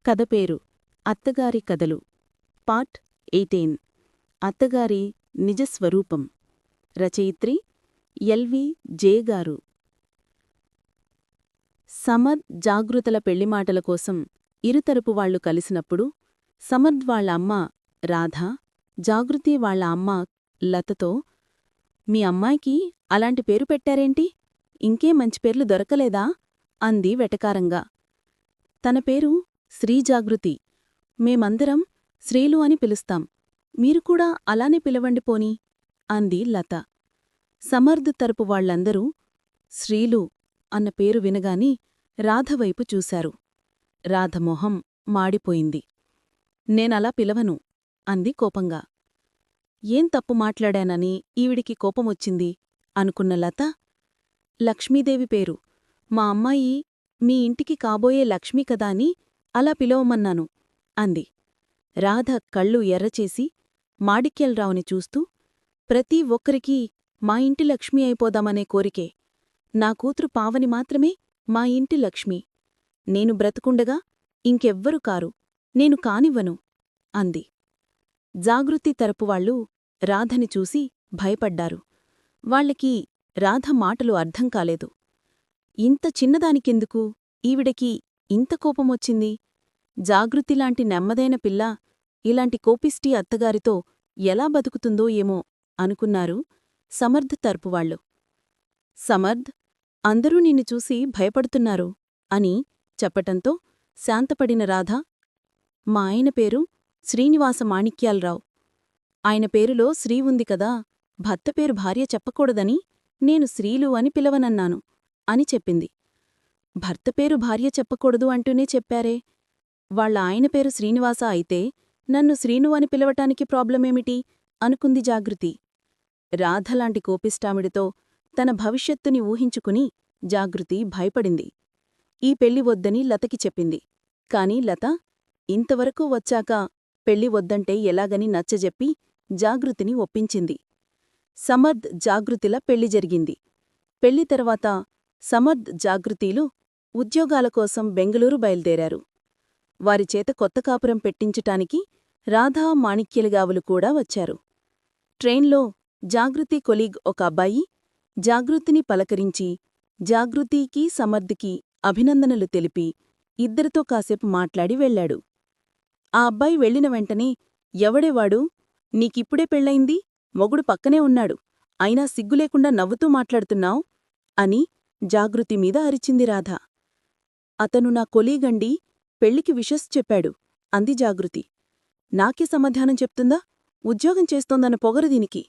కథ పేరు అత్తగారి కథలు పార్ట్ 18 అత్తగారి నిజస్వరూపం రచయిత్రి ఎల్వి జే గారు. సమద్ జాగృతల పెళ్లిమాటల కోసం ఇరుతరపు వాళ్లు కలిసినప్పుడు సమద్ వాళ్ల అమ్మ రాధ జాగృతి వాళ్ల అమ్మ లతతో, మీ అమ్మాయికి అలాంటి పేరు పెట్టారేంటి? ఇంకే మంచి పేర్లు దొరకలేదా? అంది వెటకారంగా. తన పేరు శ్రీజాగృతి. మేమందరం శ్రీలు అని పిలుస్తాం. మీరు కూడా అలానే పిలవండి పోనీ అంది లత. సమర్థ్ తరపు వాళ్లందరూ శ్రీలు అన్న పేరు వినగాని రాధవైపు చూశారు. రాధ మొహం మాడిపోయింది. నేనలా పిలవను అంది కోపంగా. ఏం తప్పు మాట్లాడానని ఈవిడికి కోపమొచ్చింది అనుకున్న లత, లక్ష్మీదేవి పేరు, మా అమ్మాయి మీ ఇంటికి కాబోయే లక్ష్మీ కదా అని అలా పిలవమన్నాను అంది. రాధ కళ్ళు ఎర్రచేసి మాడిక్యల్రావుని చూస్తూ, ప్రతి ఒక్కరికీ మా ఇంటి లక్ష్మీ అయిపోదామనే కోరికే. నా కూతురు పావని మాత్రమే మా ఇంటి లక్ష్మి. నేను బ్రతుకుండగా ఇంకెవ్వరు కారు, నేను కానివ్వను అంది. జాగృతి తరపువాళ్లు రాధని చూసి భయపడ్డారు. వాళ్లకి రాధ మాటలు అర్థం కాలేదు. ఇంత చిన్నదానికెందుకు ఈవిడకి ఇంత కోపమొచ్చింది? జాగృతిలాంటి నెమ్మదైన పిల్ల ఇలాంటి కోపిష్టి అత్తగారితో ఎలా బతుకుతుందో ఏమో అనుకున్నారు సమర్థ్ తరపువాళ్లు. సమర్థ్, అందరూ నిన్ను చూసి భయపడుతున్నారు అని చెప్పటంతో శాంతపడిన రాధ, మా ఆయన పేరు శ్రీనివాస మాణిక్యాలరావు. ఆయన పేరులో శ్రీ ఉంది కదా, భర్త పేరు భార్య చెప్పకూడదని నేను శ్రీలు అని పిలవనన్నాను అని చెప్పింది. భర్త పేరు భార్య చెప్పకూడదు అంటూనే చెప్పారే. వాళ్ళ ఆయన పేరు శ్రీనివాస అయితే నన్ను శ్రీను అని పిలవటానికి ప్రాబ్లమేమిటి అనుకుంది జాగృతి. రాధలాంటి కోపిష్టామిడితో తన భవిష్యత్తుని ఊహించుకుని జాగృతి భయపడింది. ఈ పెళ్లి వద్దని లతకి చెప్పింది. కాని లత ఇంతవరకు వచ్చాక పెళ్లి వద్దంటే ఎలాగని నచ్చజెప్పి జాగృతిని ఒప్పించింది. సమర్థ్ జాగృతిల పెళ్లి జరిగింది. పెళ్లి తర్వాత సమర్థ్ జాగృతీలు ఉద్యోగాల కోసం బెంగళూరు బయల్దేరారు. వారిచేత కొత్త కాపురం పెట్టించటానికి రాధా మాణిక్యలగావులు కూడా వచ్చారు. ట్రైన్లో జాగృతి కొలీగ్ ఒక అబ్బాయి జాగృతిని పలకరించి జాగృతికి సమర్థ్కి అభినందనలు తెలిపి ఇద్దరితో కాసేపు మాట్లాడి వెళ్లాడు. ఆ అబ్బాయి వెళ్లిన వెంటనే, ఎవడేవాడు? నీకిప్పుడే పెళ్లయింది, మొగుడు పక్కనే ఉన్నాడు, అయినా సిగ్గులేకుండా నవ్వుతూ మాట్లాడుతున్నావ్ అని జాగృతి మీద అరిచింది రాధ. అతను నా కొలీగండి, పెళ్లికి విషస్ చెప్పాడు అంది జాగృతి. నాకే సమాధానం చెప్తుందా? ఉద్యోగం చేస్తోందన్న పొగరు దీనికి.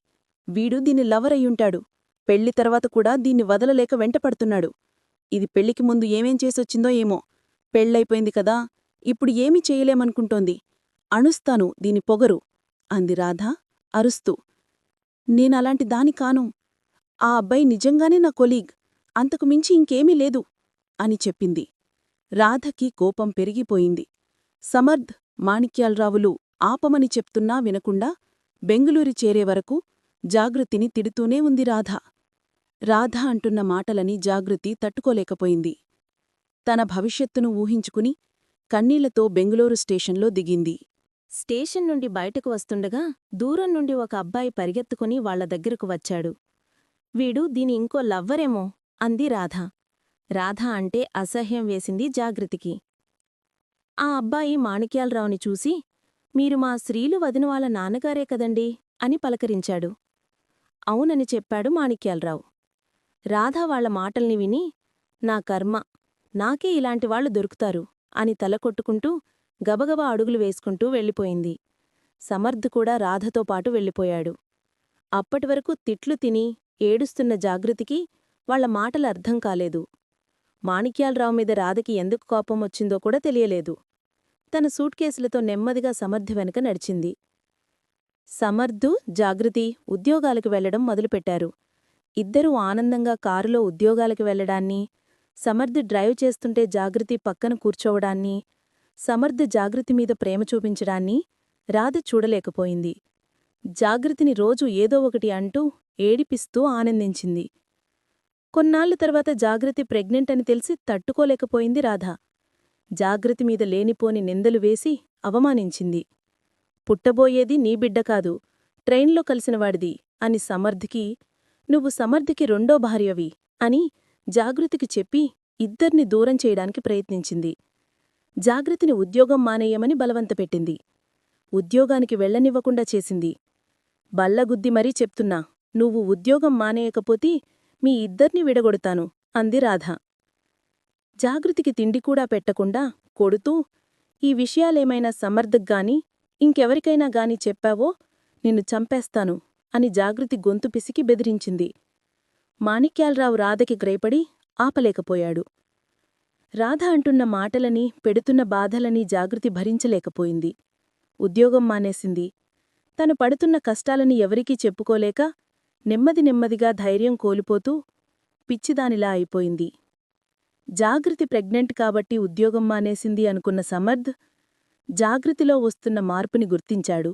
వీడు దీని లవరయ్యుంటాడు. పెళ్లి తర్వాత కూడా దీన్ని వదలలేక వెంటపడుతున్నాడు. ఇది పెళ్లికి ముందు ఏమేం చేసొచ్చిందో ఏమో. పెళ్లైపోయింది కదా, ఇప్పుడు ఏమీ చేయలేమనుకుంటోంది. అణుస్తాను దీని పొగరు అంది రాధ అరుస్తూ. నేనలాంటి దాని కాను. ఆ అబ్బాయి నిజంగానే నా కొలీగ్, అంతకు మించి ఇంకేమీ లేదు అని చెప్పింది. రాధకి కోపం పెరిగిపోయింది. సమర్థ్ మాణిక్యాలరావులు ఆపమని చెప్తున్నా వినకుండా బెంగుళూరు చేరేవరకు జాగృతిని తిడుతూనే ఉంది రాధ. రాధ అంటున్న మాటలని జాగృతి తట్టుకోలేకపోయింది. తన భవిష్యత్తును ఊహించుకుని కన్నీళ్లతో బెంగుళూరు స్టేషన్లో దిగింది. స్టేషన్ నుండి బయటకు వస్తుండగా దూరం నుండి ఒక అబ్బాయి పరిగెత్తుకుని వాళ్ల దగ్గరకు వచ్చాడు. వీడు దీని ఇంకో లవ్వరేమో అంది రాధ. రాధ అంటే అసహ్యం వేసింది జాగృతికి. ఆ అబ్బాయి మాణిక్యాలరావుని చూసి, మీరు మా శ్రీలు వదిన వాళ్ళ నాన్నగారే కదండి అని పలకరించాడు. అవునని చెప్పాడు మాణిక్యాలరావు. రాధ వాళ్ల మాటల్ని విని, నా కర్మ, నాకే ఇలాంటివాళ్లు దొరుకుతారు అని తలకొట్టుకుంటూ గబగబా అడుగులు వేసుకుంటూ వెళ్ళిపోయింది. సమర్థ్ కూడా రాధతో పాటు వెళ్ళిపోయాడు. అప్పటివరకు తిట్లు తిని ఏడుస్తున్న జాగృతికి వాళ్ల మాటలర్థం కాలేదు. మాణిక్యాలరావు మీద రాధకి ఎందుకు కోపం వచ్చిందో కూడా తెలియలేదు. తన సూట్కేసులతో నెమ్మదిగా సమర్థ్ వెనుక నడిచింది. సమర్థు, జాగృతి ఉద్యోగాలకు వెళ్లడం మొదలుపెట్టారు. ఇద్దరూ ఆనందంగా కారులో ఉద్యోగాలకు వెళ్లడాన్ని, సమర్థ్ డ్రైవ్ చేస్తుంటే జాగృతి పక్కన కూర్చోవడాన్ని, సమర్థ్ జాగృతి మీద ప్రేమ చూపించడాన్ని రాధ చూడలేకపోయింది. జాగృతిని రోజూ ఏదో ఒకటి అంటూ ఏడిపిస్తూ ఆనందించింది. కొన్నాళ్ల తర్వాత జాగృతి ప్రెగ్నెంట్ అని తెలిసి తట్టుకోలేకపోయింది రాధ. జాగృతి మీద లేనిపోని నిందలు వేసి అవమానించింది. పుట్టబోయేది నీ బిడ్డ కాదు, ట్రైన్లో కలిసినవాడిది అని సమర్థ్కి, నువ్వు సమర్థ్కి రెండో భార్యవి అని జాగృతికి చెప్పి ఇద్దర్ని దూరం చేయడానికి ప్రయత్నించింది. జాగృతిని ఉద్యోగం మానేయమని బలవంతపెట్టింది. ఉద్యోగానికి వెళ్లనివ్వకుండా చేసింది. బల్లగుద్ది మరీ చెప్తున్నా, నువ్వు ఉద్యోగం మానేయకపోతే మీ ఇద్దర్నీ విడగొడతాను అంది రాధ. జాగృతికి తిండికూడా పెట్టకుండా కొడుతూ, ఈ విషయాలేమైనా సమర్థగ్గాని ఇంకెవరికైనా గాని చెప్పావో నిన్ను చంపేస్తాను అని జాగృతి గొంతు పిసికి బెదిరించింది. మాణిక్యాలరావు రాధకి గ్రేపడి ఆపలేకపోయాడు. రాధ అంటున్న మాటలని, పెడుతున్న బాధలని జాగృతి భరించలేకపోయింది. ఉద్యోగం మానేసింది. తను పడుతున్న కష్టాలని ఎవరికీ చెప్పుకోలేక నెమ్మది నెమ్మదిగా ధైర్యం కోల్పోతూ పిచ్చిదానిలా అయిపోయింది. జాగృతి ప్రెగ్నెంట్ కాబట్టి ఉద్యోగం మానేసింది అనుకున్న సమర్థ్ జాగృతిలో వస్తున్న మార్పుని గుర్తించాడు.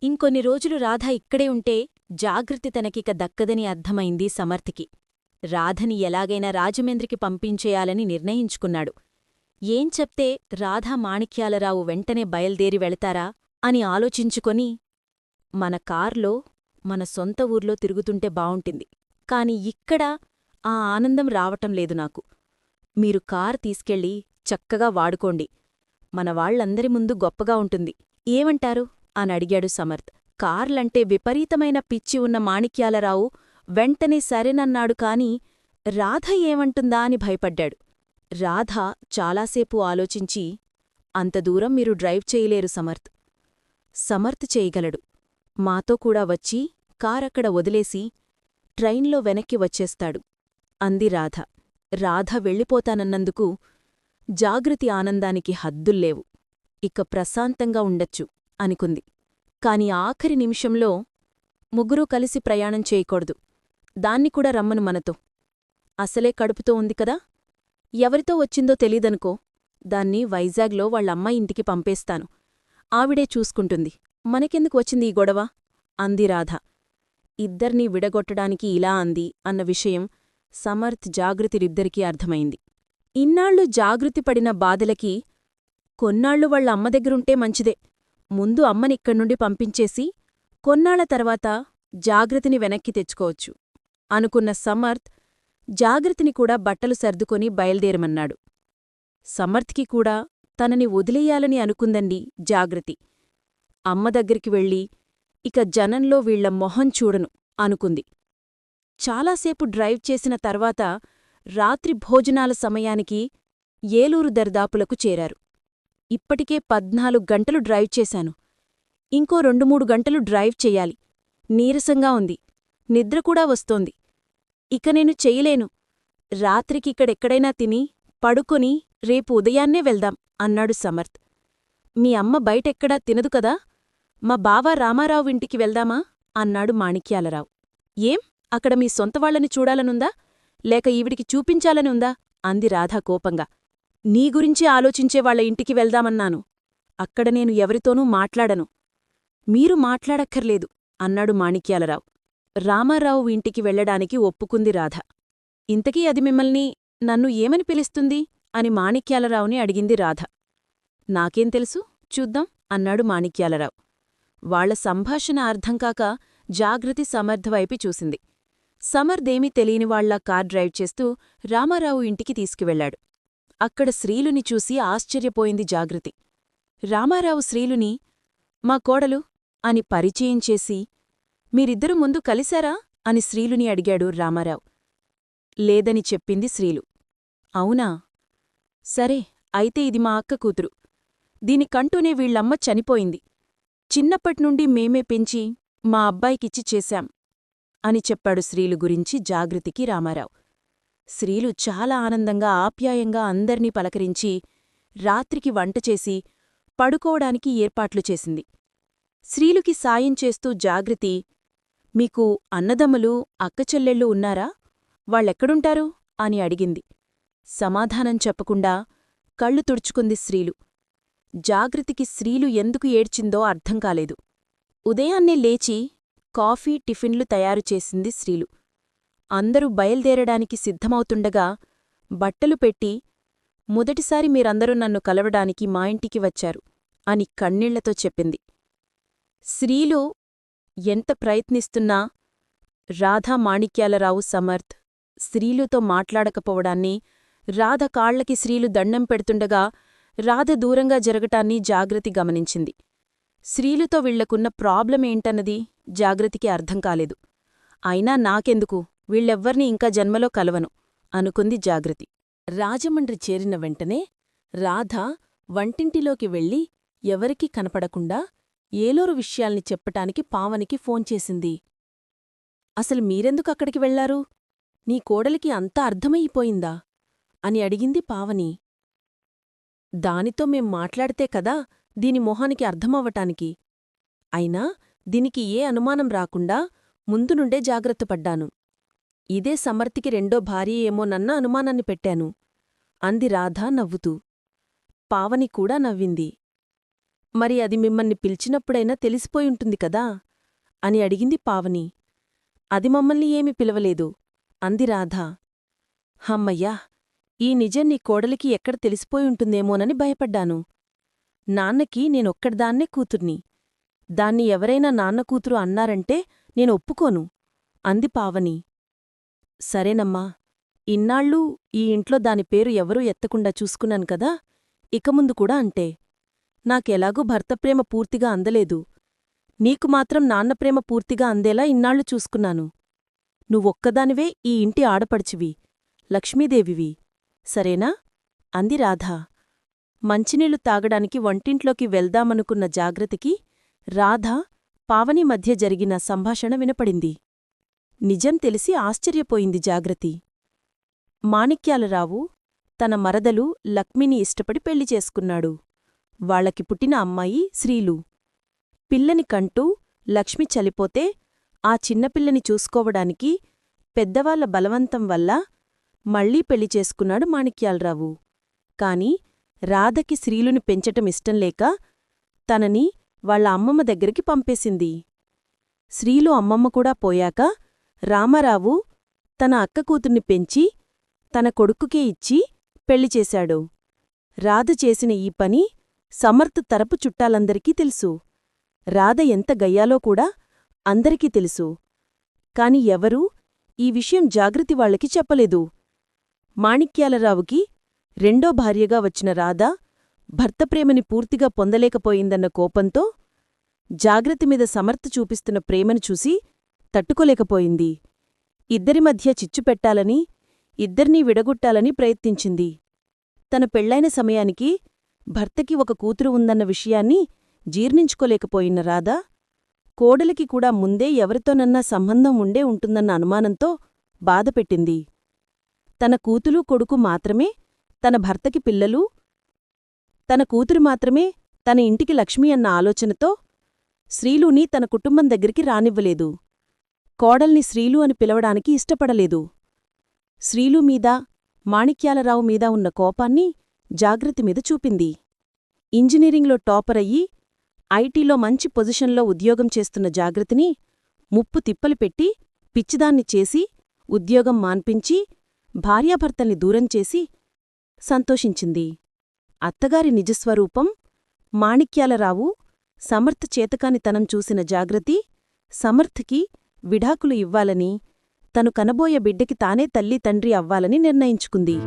ఇంకొన్ని రోజులు రాధ ఇక్కడే ఉంటే జాగృతి తనకిక దక్కదని అర్థమైంది సమర్థికి. రాధని ఎలాగైనా రాజమండ్రికి పంపించేయాలని నిర్ణయించుకున్నాడు. ఏం చెప్తే రాధా మాణిక్యాలరావు వెంటనే బయల్దేరి వెళతారా అని ఆలోచించుకొని, మన కార్లో మన సొంత ఊర్లో తిరుగుతుంటే బావుంటుంది. కాని ఇక్కడ ఆ ఆనందం రావటం లేదు నాకు. మీరు కారు తీసుకెళ్ళి చక్కగా వాడుకోండి. మన వాళ్లందరి ముందు గొప్పగా ఉంటుంది. ఏమంటారు అనడిగాడు సమర్థ్. కార్లంటే విపరీతమైన పిచ్చి ఉన్న మాణిక్యాలరావు వెంటనే సరేనన్నాడు కాని రాధ ఏమంటుందా అని భయపడ్డాడు. రాధ చాలాసేపు ఆలోచించి, అంత దూరం మీరు డ్రైవ్ చేయలేరు సమర్థ్. సమర్థ్ చేయగలడు. మాతో కూడా వచ్చి కారక్కడ వదిలేసి ట్రైన్లో వెనక్కి వచ్చేస్తాడు అంది రాధ. రాధ వెళ్ళిపోతానన్నందుకు జాగృతి ఆనందానికి హద్దుల్లేవు. ఇక ప్రశాంతంగా ఉండొచ్చు అనుకుంది. కాని ఆఖరి నిమిషంలో ముగ్గురూ కలిసి ప్రయాణం చేయకూడదు. దాన్ని కూడా రమ్మను మనతో. అసలే కడుపుతో ఉంది కదా. ఎవరితో వచ్చిందో తెలీదనుకో. దాన్ని వైజాగ్లో వాళ్ళమ్మ ఇంటికి పంపేస్తాను. ఆవిడే చూసుకుంటుంది. మనకెందుకు వచ్చింది ఈ గొడవ అంది రాధ. ఇద్దర్నీ విడగొట్టడానికి ఇలా అంది అన్న విషయం సమర్థ్ జాగృతిరిద్దరికీ అర్థమైంది. ఇన్నాళ్లు జాగృతి పడిన బాధలకి కొన్నాళ్లు వాళ్ళ అమ్మ దగ్గరుంటే మంచిదే. ముందు అమ్మనిక్కడ్నుండి పంపించేసి కొన్నాళ్ల తర్వాత జాగృతిని వెనక్కి తెచ్చుకోవచ్చు అనుకున్న సమర్థ్ జాగృతిని కూడా బట్టలు సర్దుకొని బయల్దేరమన్నాడు. సమర్థ్కి కూడా తనని వదిలేయాలని అనుకుందండి జాగృతి. అమ్మ దగ్గరికి వెళ్ళి ఇక జనంలో వీళ్ల మొహం చూడను అనుకుంది. చాలాసేపు డ్రైవ్ చేసిన తర్వాత రాత్రి భోజనాల సమయానికి ఏలూరు దర్దాపులకు చేరారు. ఇప్పటికే 14 గంటలు డ్రైవ్ చేశాను. ఇంకో 2-3 గంటలు డ్రైవ్ చెయ్యాలి. నీరసంగా ఉంది. నిద్రకూడా వస్తోంది. ఇక నేను చెయ్యలేను. రాత్రికిక్కడెక్కడైనా తిని పడుకొని రేపు ఉదయాన్నే వెళ్దాం అన్నాడు సమర్థ్. మీ అమ్మ బయటెక్కడా తినదు కదా. మా బావ రామారావు ఇంటికి వెళ్దామా అన్నాడు మాణిక్యాలరావు. ఏం అక్కడ మీ సొంతవాళ్లని చూడాలనుందా, లేక ఈవిడికి చూపించాలని ఉందా అంది రాధ కోపంగా. నీ గురించి ఆలోచించేవాళ్ల ఇంటికి వెళ్దామన్నాను. అక్కడ నేను ఎవరితోనూ మాట్లాడను. మీరు మాట్లాడక్కర్లేదు అన్నాడు మాణిక్యాలరావు. రామారావు ఇంటికి వెళ్లడానికి ఒప్పుకుంది రాధ. ఇంతకీ అది మిమ్మల్ని నన్ను ఏమని పిలుస్తుంది అని మాణిక్యాలరావుని అడిగింది రాధ. నాకేం తెలుసు, చూద్దాం అన్నాడు మాణిక్యాలరావు. వాళ్ల సంభాషణ అర్థంకాక జాగృతి సమర్థవైపు చూసింది. సమర్థేమీ తెలియనివాళ్లా కార్ డ్రైవ్ చేస్తూ రామారావు ఇంటికి తీసుకువెళ్లాడు. అక్కడ శ్రీలుని చూసి ఆశ్చర్యపోయింది జాగృతి. రామారావు శ్రీలుని మా కోడలు అని పరిచయం చేసి, మీరిద్దరూ ముందు కలిశారా అని శ్రీలుని అడిగాడు రామారావు. లేదని చెప్పింది శ్రీలు. అవునా, సరే అయితే ఇది మా అక్క కూతురు. దీనికంటూనే వీళ్లమ్మ చనిపోయింది. చిన్నప్పట్నుండి మేమే పెంచి మా అబ్బాయికిచ్చి చేశాం అని చెప్పాడు శ్రీలు గురించి జాగృతికి రామారావు. శ్రీలు చాలా ఆనందంగా ఆప్యాయంగా అందర్నీ పలకరించి రాత్రికి వంటచేసి పడుకోవడానికి ఏర్పాట్లు చేసింది. శ్రీలుకి సాయం చేస్తూ జాగృతి, మీకు అన్నదమ్ములు అక్కచెల్లెళ్ళు ఉన్నారా, వాళ్ళెక్కడుంటారు అని అడిగింది. సమాధానం చెప్పకుండా కళ్ళు తుడుచుకుంది శ్రీలు. జాగృతికి శ్రీలు ఎందుకు ఏడ్చిందో అర్థంకాలేదు. ఉదయాన్నే లేచి కాఫీ టిఫిన్లు తయారుచేసింది శ్రీలు. అందరూ బయల్దేరడానికి సిద్ధమవుతుండగా బట్టలు పెట్టి, మొదటిసారి మీరందరూ నన్ను కలవడానికి మా ఇంటికి వచ్చారు అని కన్నీళ్లతో చెప్పింది. శ్రీలు ఎంత ప్రయత్నిస్తున్నా రాధా మాణిక్యాలరావు సమర్థ్ శ్రీలుతో మాట్లాడకపోవడాన్ని, రాధ కాళ్లకి శ్రీలు దండం పెడుతుండగా రాధ దూరంగా జరగటాన్ని జాగృతి గమనించింది. శ్రీలుతో వీళ్లకున్న ప్రాబ్లమేంటన్నది జాగృతికి అర్థంకాలేదు. అయినా నాకెందుకు, వీళ్ళెవ్వర్నీ ఇంకా జన్మలో కలవను అనుకుంది జాగృతి. రాజమండ్రి చేరిన వెంటనే రాధ వంటింటిలోకి వెళ్ళి ఎవరికీ కనపడకుండా ఏలూరు విషయాల్ని చెప్పటానికి పావనికి ఫోన్ చేసింది. అసలు మీరెందుకు అక్కడికి వెళ్లారు? నీ కోడలికి అంతా అర్థమయిపోయిందా అని అడిగింది పావని. దానితో మేం మాట్లాడితే కదా దీని మొహానికి అర్థమవ్వటానికి. అయినా దీనికి ఏ అనుమానం రాకుండా ముందునుండే జాగ్రత్తపడ్డాను. ఇదే సమర్థికి రెండో భార్యయేమోనన్న అనుమానాన్ని పెట్టాను అంది రాధ నవ్వుతూ. పావని కూడా నవ్వింది. మరి అది మిమ్మల్ని పిలిచినప్పుడైనా తెలిసిపోయుంటుంది కదా అని అడిగింది పావని. అది మమ్మల్ని ఏమి పిలవలేదు అంది రాధ. హమ్మయ్యా, ఈ నిజం నీ కోడలికి ఎక్కడ తెలిసిపోయుంటుందేమోనని భయపడ్డాను. నాన్నకి నేనొక్కడిదాన్నే కూతుర్ని. దాన్ని ఎవరైనా నాన్న కూతురు అన్నారంటే నేను ఒప్పుకోను అంది పావని. సరేనమ్మా, ఇన్నాళ్ళూ ఈ ఇంట్లో దాని పేరు ఎవరూ ఎత్తకుండా చూసుకున్నాను కదా, ఇక ముందు కూడా అంటే. నాకెలాగూ భర్తప్రేమ పూర్తిగా అందలేదు. నీకు మాత్రం నాన్నప్రేమ పూర్తిగా అందేలా ఇన్నాళ్లు చూసుకున్నాను. నువ్వొక్కదానివే ఈ ఇంటి ఆడపడిచివి, లక్ష్మీదేవివి, సరేనా అంది రాధ. మంచినీళ్లు తాగడానికి వంటింట్లోకి వెళ్దామనుకున్న జాగ్రత్తకి రాధ, పావని మధ్య జరిగిన సంభాషణ వినపడింది. నిజం తెలిసి ఆశ్చర్యపోయింది జాగ్రత్తి. మాణిక్యాలరావు తన మరదలు లక్ష్మిని ఇష్టపడి పెళ్లి చేసుకున్నాడు. వాళ్లకి పుట్టిన అమ్మాయి శ్రీలు. పిల్లని కంటూ లక్ష్మి చలిపోతే ఆ చిన్నపిల్లని చూసుకోవడానికి పెద్దవాళ్ల బలవంతం వల్ల మళ్లీ పెళ్లి చేసుకున్నాడు మాణిక్యాలరావు. కాని రాధకి శ్రీలుని పెంచటమిష్టంలేక తనని వాళ్ల అమ్మమ్మ దగ్గరికి పంపేసింది. శ్రీలు అమ్మమ్మ కూడా పోయాక రామారావు తన అక్క కూతుర్ని పెంచి తన కొడుకుకే ఇచ్చి పెళ్లిచేశాడు. రాధ చేసిన ఈ పని సమర్థ్ తరపు చుట్టాలందరికీ తెలుసు. రాధ ఎంత గయ్యాలో కూడా అందరికీ తెలుసు. కాని ఎవరూ ఈ విషయం జాగృతి వాళ్లకి చెప్పలేదు. మాణిక్యాలరావుకి రెండో భార్యగా వచ్చిన రాధ భర్తప్రేమని పూర్తిగా పొందలేకపోయిందన్న కోపంతో జాగృతిమీద సమర్థ్ చూపిస్తున్న ప్రేమను చూసి తట్టుకోలేకపోయింది. ఇద్దరి మధ్య చిచ్చు పెట్టాలని, ఇద్దర్నీ విడగొట్టాలని ప్రయత్నించింది. తన పెళ్లైన సమయానికి భర్తకి ఒక కూతురు ఉందన్న విషయాన్ని జీర్ణించుకోలేకపోయిన రాధ, కోడలికి కూడా ముందే ఎవరితోనన్నా సంబంధం ఉండే ఉంటుందన్న అనుమానంతో బాధపెట్టింది. తన కూతులు కొడుకు మాత్రమే తన భర్తకి పిల్లలు, తన కూతురు మాత్రమే తన ఇంటికి లక్ష్మి అన్న ఆలోచనతో శ్రీలుని తన కుటుంబం దగ్గరికి రానివ్వలేదు. కోడల్ని శ్రీలు అని పిలవడానికి ఇష్టపడలేదు. శ్రీలు మీద, మాణిక్యాలరావు మీద ఉన్న కోపాన్ని జాగృతి మీద చూపింది. ఇంజనీరింగ్లో టాపరయ్యి ఐటీలో మంచి పొజిషన్లో ఉద్యోగం చేస్తున్న జాగృతిని ముప్పు తిప్పలు పెట్టి పిచ్చిదాన్ని చేసి ఉద్యోగం మాన్పించి భార్యాభర్తల్ని దూరం చేసి సంతోషించింది. అత్తగారి నిజస్వరూపం మాణిక్యాలరావు సమర్థ్ చేతకానితనం చూసిన జాగృతి సమర్థ్కి విడాకులు ఇవ్వాలని, తను కనబోయే బిడ్డకి తానే తల్లి తండ్రి అవ్వాలని నిర్ణయించుకుంది.